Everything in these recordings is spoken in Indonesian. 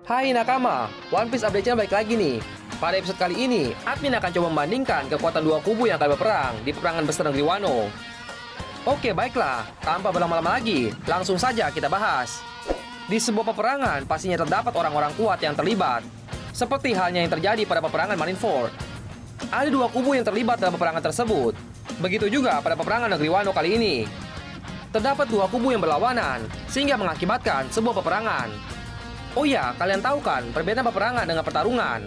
Hai nakama, One Piece Update Channel balik lagi nih. Pada episode kali ini, admin akan coba membandingkan kekuatan dua kubu yang akan berperang di peperangan besar negeri Wano. Oke baiklah, tanpa berlama-lama lagi, langsung saja kita bahas. Di sebuah peperangan, pastinya terdapat orang-orang kuat yang terlibat. Seperti halnya yang terjadi pada peperangan Marineford. Ada dua kubu yang terlibat dalam peperangan tersebut. Begitu juga pada peperangan negeri Wano kali ini. Terdapat dua kubu yang berlawanan, sehingga mengakibatkan sebuah peperangan. Oh ya, kalian tahu kan perbedaan peperangan dengan pertarungan?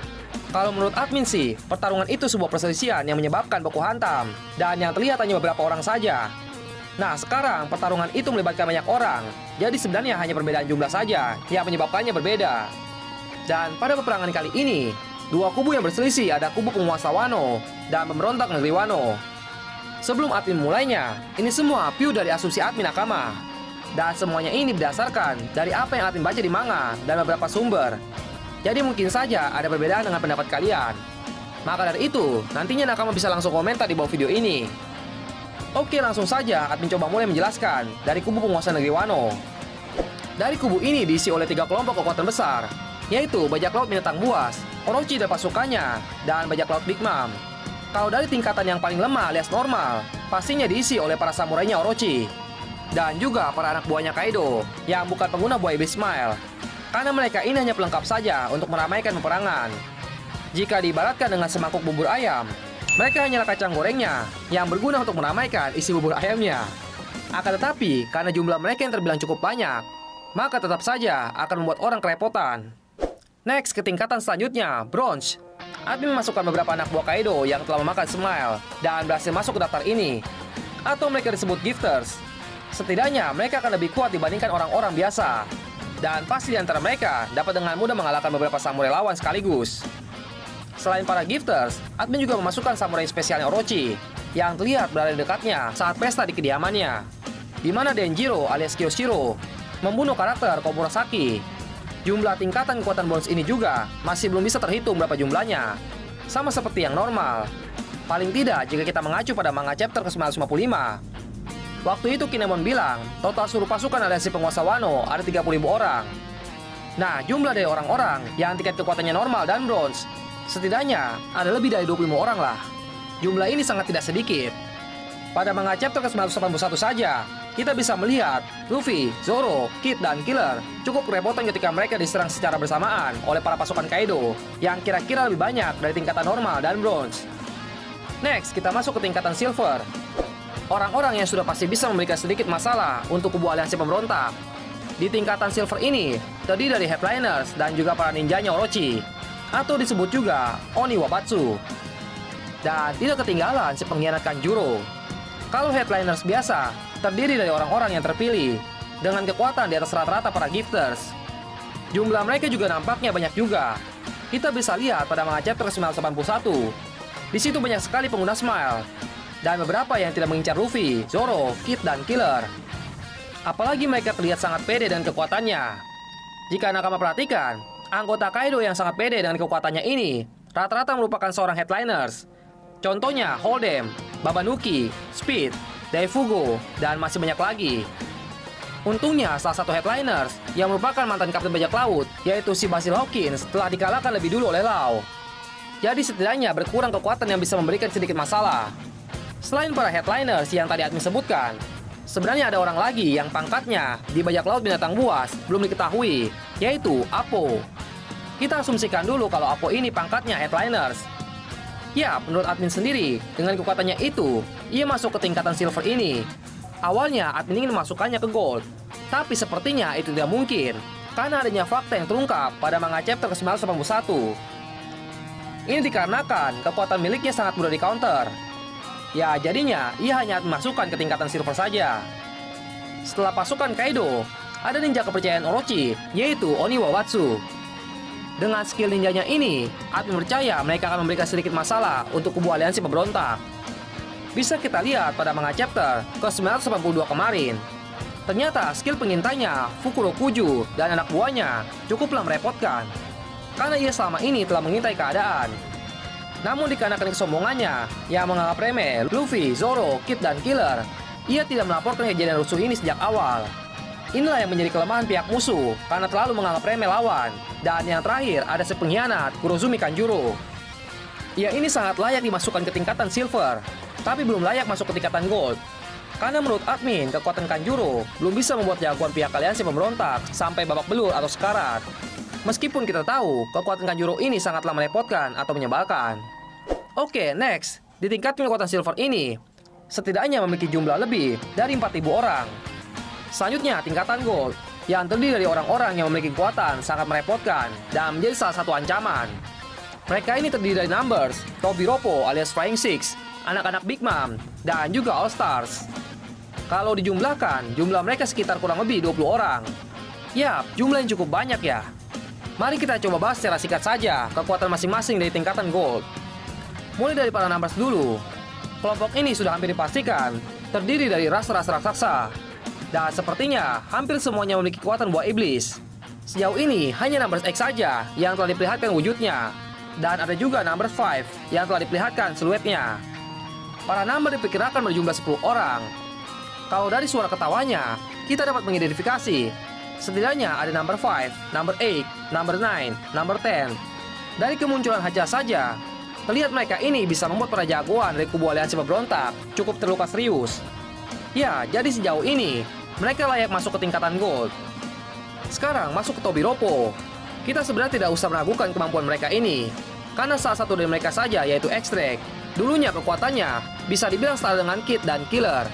Kalau menurut admin sih, pertarungan itu sebuah perselisihan yang menyebabkan baku hantam, dan yang terlihat hanya beberapa orang saja. Nah, sekarang pertarungan itu melibatkan banyak orang, jadi sebenarnya hanya perbedaan jumlah saja yang menyebabkannya berbeda. Dan pada peperangan kali ini, dua kubu yang berselisih ada kubu penguasa Wano dan pemberontak negeri Wano. Sebelum admin mulainya, ini semua pure dari asumsi admin nakama. Dan semuanya ini berdasarkan dari apa yang admin baca di manga dan beberapa sumber. Jadi mungkin saja ada perbedaan dengan pendapat kalian. Maka dari itu, nantinya nakama bisa langsung komentar di bawah video ini. Oke, langsung saja admin coba mulai menjelaskan dari kubu penguasa negeri Wano. Dari kubu ini diisi oleh 3 kelompok kekuatan besar, yaitu bajak laut binatang buas, Orochi dan pasukannya, dan bajak laut Big Mom. Kalau dari tingkatan yang paling lemah alias normal, pastinya diisi oleh para samurainya Orochi. Dan juga para anak buahnya Kaido, yang bukan pengguna buah iblis Smile. Karena mereka ini hanya pelengkap saja untuk meramaikan peperangan. Jika diibaratkan dengan semangkuk bubur ayam, mereka hanyalah kacang gorengnya yang berguna untuk meramaikan isi bubur ayamnya. Akan tetapi, karena jumlah mereka yang terbilang cukup banyak, maka tetap saja akan membuat orang kerepotan. Next, ke tingkatan selanjutnya, Bronze. Admin memasukkan beberapa anak buah Kaido yang telah memakan Smile dan berhasil masuk ke daftar ini. Atau mereka disebut Gifters. Setidaknya mereka akan lebih kuat dibandingkan orang-orang biasa. Dan pasti di antara mereka dapat dengan mudah mengalahkan beberapa samurai lawan sekaligus. Selain para Gifters, admin juga memasukkan samurai spesialnya Orochi yang terlihat berada di dekatnya saat pesta di kediamannya, di mana Denjiro alias Kyoshiro membunuh karakter Komurasaki. Jumlah tingkatan kekuatan bonus ini juga masih belum bisa terhitung berapa jumlahnya. Sama seperti yang normal. Paling tidak jika kita mengacu pada manga chapter ke-955. Waktu itu Kinemon bilang, total seluruh pasukan aliansi penguasa Wano ada 30.000 orang. Nah, jumlah dari orang-orang yang tingkat kekuatannya normal dan bronze, setidaknya ada lebih dari 25 orang lah. Jumlah ini sangat tidak sedikit. Pada manga chapter ke-981 saja, kita bisa melihat Luffy, Zoro, Kid, dan Killer cukup kerepotan ketika mereka diserang secara bersamaan oleh para pasukan Kaido yang kira-kira lebih banyak dari tingkatan normal dan bronze. Next, kita masuk ke tingkatan silver. Orang-orang yang sudah pasti bisa memberikan sedikit masalah untuk kubu aliansi pemberontak. Di tingkatan silver ini, terdiri dari headliners dan juga para ninjanya Orochi, atau disebut juga Oni Wabatsu. Dan tidak ketinggalan si pengkhianat Kanjuro. Kalau headliners biasa, terdiri dari orang-orang yang terpilih, dengan kekuatan di atas rata-rata para gifters. Jumlah mereka juga nampaknya banyak juga. Kita bisa lihat pada manga chapter 981. Di situ banyak sekali pengguna Smile. Dan beberapa yang tidak mengincar Luffy, Zoro, Kid, dan Killer. Apalagi mereka terlihat sangat pede dengan kekuatannya. Jika nakama perhatikan, anggota Kaido yang sangat pede dengan kekuatannya ini rata-rata merupakan seorang headliners. Contohnya Hold'em, Babanuki, Speed, Daifugo, dan masih banyak lagi. Untungnya salah satu headliners yang merupakan mantan kapten bajak laut, yaitu si Basil Hawkins, telah dikalahkan lebih dulu oleh Law. Jadi setidaknya berkurang kekuatan yang bisa memberikan sedikit masalah. Selain para headliners yang tadi admin sebutkan, sebenarnya ada orang lagi yang pangkatnya di bajak laut binatang buas belum diketahui, yaitu Apo. Kita asumsikan dulu kalau Apo ini pangkatnya headliners. Ya, menurut admin sendiri, dengan kekuatannya itu, ia masuk ke tingkatan silver ini. Awalnya admin ingin memasukkannya ke gold, tapi sepertinya itu tidak mungkin, karena adanya fakta yang terungkap pada manga chapter ke-981. Ini dikarenakan kekuatan miliknya sangat mudah di-counter. Ya, jadinya ia hanya memasukkan ke tingkatan silver saja. Setelah pasukan Kaido, ada ninja kepercayaan Orochi, yaitu Oni Wabatsu. Dengan skill ninjanya ini, admin percaya mereka akan memberikan sedikit masalah untuk kubu aliansi pemberontak. Bisa kita lihat pada manga chapter ke-982 kemarin. Ternyata skill pengintainya, Fukurokuju, dan anak buahnya cukuplah merepotkan. Karena ia selama ini telah mengintai keadaan. Namun dikarenakan kesombongannya yang menganggap remeh Luffy, Zoro, Kid, dan Killer, ia tidak melaporkan kejadian rusuh ini sejak awal. Inilah yang menjadi kelemahan pihak musuh karena terlalu menganggap remeh lawan. Dan yang terakhir ada si pengkhianat Kurozumi Kanjuro. Ya, ini sangat layak dimasukkan ke tingkatan silver, tapi belum layak masuk ke tingkatan gold. Karena menurut admin, kekuatan Kanjuro belum bisa membuat jagoan pihak aliansi pemberontak sampai babak belur atau sekarat. Meskipun kita tahu kekuatan Kanjuro ini sangatlah merepotkan atau menyebalkan. Oke, next. Di tingkat kekuatan silver ini, setidaknya memiliki jumlah lebih dari 4.000 orang. Selanjutnya, tingkatan gold, yang terdiri dari orang-orang yang memiliki kekuatan sangat merepotkan dan menjadi salah satu ancaman. Mereka ini terdiri dari Numbers, Tobiropo alias Flying Six, anak-anak Big Mom, dan juga All Stars. Kalau dijumlahkan, jumlah mereka sekitar kurang lebih 20 orang. Yap, jumlah yang cukup banyak ya. Mari kita coba bahas secara singkat saja kekuatan masing-masing dari tingkatan gold. Mulai dari para Numbers dulu. Kelompok ini sudah hampir dipastikan terdiri dari ras-ras raksasa. Dan sepertinya hampir semuanya memiliki kekuatan buah iblis. Sejauh ini hanya Numbers X saja yang telah diperlihatkan wujudnya. Dan ada juga Number 5 yang telah diperlihatkan siluetnya. Para Number diperkirakan berjumlah 10 orang. Kalau dari suara ketawanya, kita dapat mengidentifikasi setidaknya ada Number 5, Number 8, Number 9, Number 10. Dari kemunculan Haja saja, terlihat mereka ini bisa membuat para jagoan dari kubu aliansi pemberontak cukup terluka serius. Ya, jadi sejauh ini mereka layak masuk ke tingkatan gold. Sekarang masuk ke Tobiropo. Kita sebenarnya tidak usah meragukan kemampuan mereka ini, karena salah satu dari mereka saja yaitu Extract. Dulunya kekuatannya bisa dibilang setara dengan Kid dan Killer.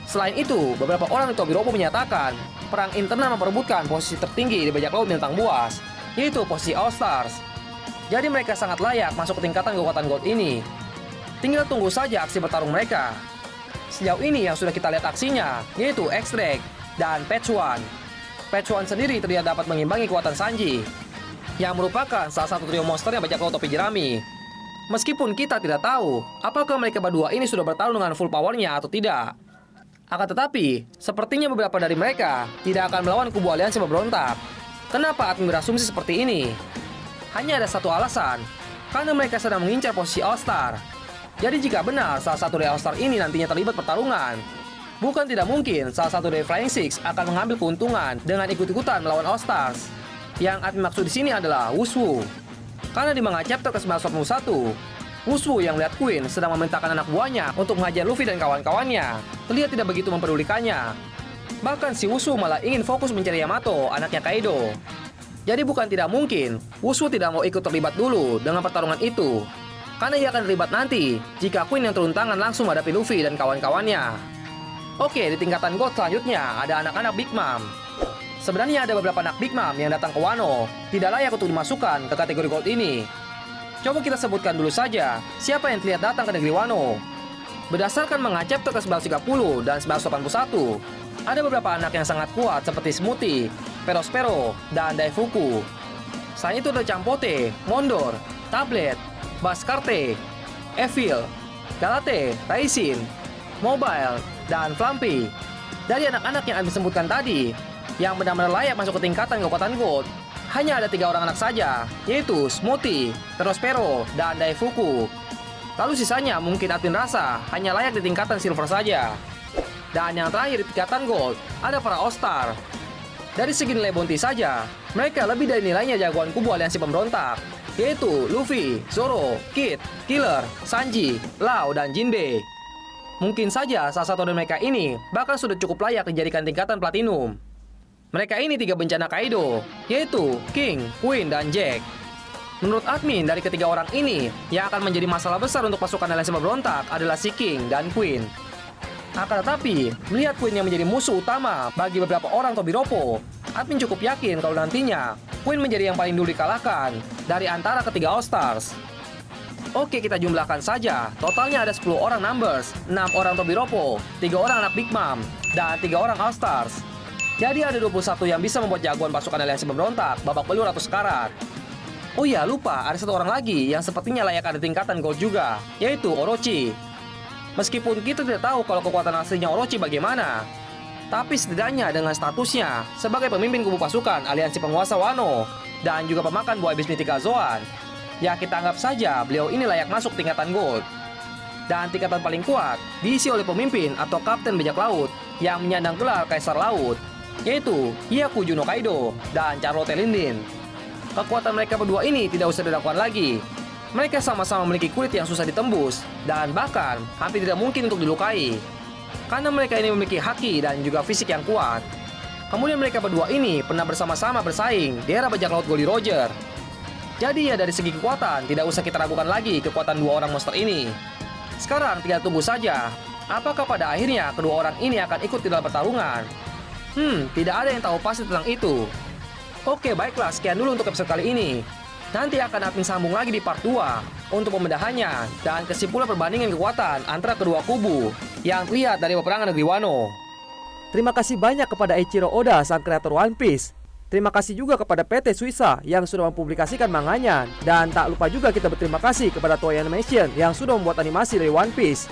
Selain itu, beberapa orang di Tobiropo menyatakan perang internal memperebutkan posisi tertinggi di bajak laut bintang buas, yaitu posisi All Stars. Jadi mereka sangat layak masuk ke tingkatan kekuatan gold ini. Tinggal tunggu saja aksi bertarung mereka. Sejauh ini yang sudah kita lihat aksinya yaitu Extract dan Patch One. Patch One sendiri terlihat dapat mengimbangi kekuatan Sanji, yang merupakan salah satu trio monster yang bajak laut topi jerami. Meskipun kita tidak tahu apakah mereka berdua ini sudah bertarung dengan full powernya atau tidak. Akan tetapi, sepertinya beberapa dari mereka tidak akan melawan kubu aliansi pemberontak. Kenapa admin berasumsi seperti ini? Hanya ada satu alasan, karena mereka sedang mengincar posisi All-Star. Jadi jika benar salah satu dari All-Star ini nantinya terlibat pertarungan, bukan tidak mungkin salah satu dari Flying Six akan mengambil keuntungan dengan ikut-ikutan melawan All-Stars. Yang admin maksud di sini adalah Wushu. Karena di manga chapter ke-991, Wushu yang melihat Queen sedang memerintahkan anak buahnya untuk menghajar Luffy dan kawan-kawannya, terlihat tidak begitu mempedulikannya. Bahkan si Wushu malah ingin fokus mencari Yamato, anaknya Kaido. Jadi bukan tidak mungkin Wushu tidak mau ikut terlibat dulu dengan pertarungan itu, karena ia akan terlibat nanti jika Queen yang turun tangan langsung menghadapi Luffy dan kawan-kawannya. Oke, di tingkatan gold selanjutnya ada anak-anak Big Mom. Sebenarnya ada beberapa anak Big Mom yang datang ke Wano tidak layak untuk dimasukkan ke kategori gold ini. Coba kita sebutkan dulu saja siapa yang terlihat datang ke negeri Wano. Berdasarkan manga chapter ke-930 dan 981, ada beberapa anak yang sangat kuat seperti Smoothie, Perospero, dan Daifuku. Selain itu ada Champote, Mondor, Tablet, Baskarte, Evil, Galate, Raisin, Mobile, dan Flumpy. Dari anak-anak yang Anda sebutkan tadi, yang benar-benar layak masuk ke tingkatan kekuatan gold, hanya ada 3 orang anak saja, yaitu Smoothie, Perospero, dan Daifuku. Lalu sisanya mungkin admin rasa hanya layak di tingkatan silver saja. Dan yang terakhir di tingkatan gold, ada para All-Star. Dari segi nilai bounty saja, mereka lebih dari nilainya jagoan kubu aliansi pemberontak, yaitu Luffy, Zoro, Kid, Killer, Sanji, Lau, dan Jinbe. Mungkin saja salah satu dari mereka ini bahkan sudah cukup layak dijadikan tingkatan platinum. Mereka ini 3 bencana Kaido, yaitu King, Queen, dan Jack. Menurut admin, dari ketiga orang ini, yang akan menjadi masalah besar untuk pasukan aliansi pemberontak adalah si King dan Queen. Akan tetapi, melihat Queen yang menjadi musuh utama bagi beberapa orang Tobiropo, admin cukup yakin kalau nantinya Queen menjadi yang paling dulu dikalahkan dari antara ketiga All-Stars. Oke, kita jumlahkan saja. Totalnya ada 10 orang Numbers, 6 orang Tobiropo, 3 orang anak Big Mom, dan 3 orang All-Stars. Jadi ada 21 yang bisa membuat jagoan pasukan aliansi pemberontak babak belur atau sekarat. Oh iya, lupa, ada 1 orang lagi yang sepertinya layak ada tingkatan gold juga, yaitu Orochi. Meskipun kita tidak tahu kalau kekuatan aslinya Orochi bagaimana, tapi setidaknya dengan statusnya sebagai pemimpin kubu pasukan aliansi penguasa Wano dan juga pemakan buah iblis Mythical Zoan, ya kita anggap saja beliau ini layak masuk tingkatan gold. Dan tingkatan paling kuat diisi oleh pemimpin atau kapten bajak laut yang menyandang gelar Kaisar Laut. yaitu Hyakuju no Kaido dan Charlotte Lindin. Kekuatan mereka berdua ini tidak usah diragukan lagi. Mereka sama-sama memiliki kulit yang susah ditembus dan bahkan hampir tidak mungkin untuk dilukai. Karena mereka ini memiliki haki dan juga fisik yang kuat. Kemudian mereka berdua ini pernah bersama-sama bersaing di era bajak laut Goldie Roger. Jadi ya dari segi kekuatan tidak usah kita ragukan lagi kekuatan dua orang monster ini. Sekarang tinggal tunggu saja, apakah pada akhirnya kedua orang ini akan ikut di dalam pertarungan? Tidak ada yang tahu pasti tentang itu. Oke, baiklah, sekian dulu untuk episode kali ini. Nanti akan admin sambung lagi di part 2 untuk pembedahannya dan kesimpulan perbandingan kekuatan antara kedua kubu yang terlihat dari peperangan negeri Wano. Terima kasih banyak kepada Eiichiro Oda, sang kreator One Piece. Terima kasih juga kepada PT Suisa yang sudah mempublikasikan manganya. Dan tak lupa juga kita berterima kasih kepada Toei Animation yang sudah membuat animasi dari One Piece.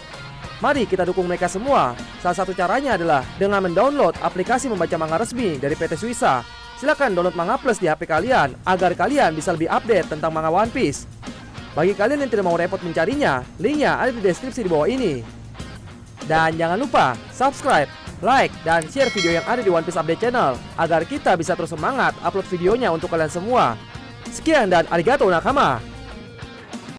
Mari kita dukung mereka semua. Salah satu caranya adalah dengan mendownload aplikasi membaca manga resmi dari PT Suisa. Silahkan download Manga Plus di HP kalian agar kalian bisa lebih update tentang manga One Piece. Bagi kalian yang tidak mau repot mencarinya, linknya ada di deskripsi di bawah ini. Dan jangan lupa subscribe, like, dan share video yang ada di One Piece Update Channel agar kita bisa terus semangat upload videonya untuk kalian semua. Sekian dan arigatou nakama.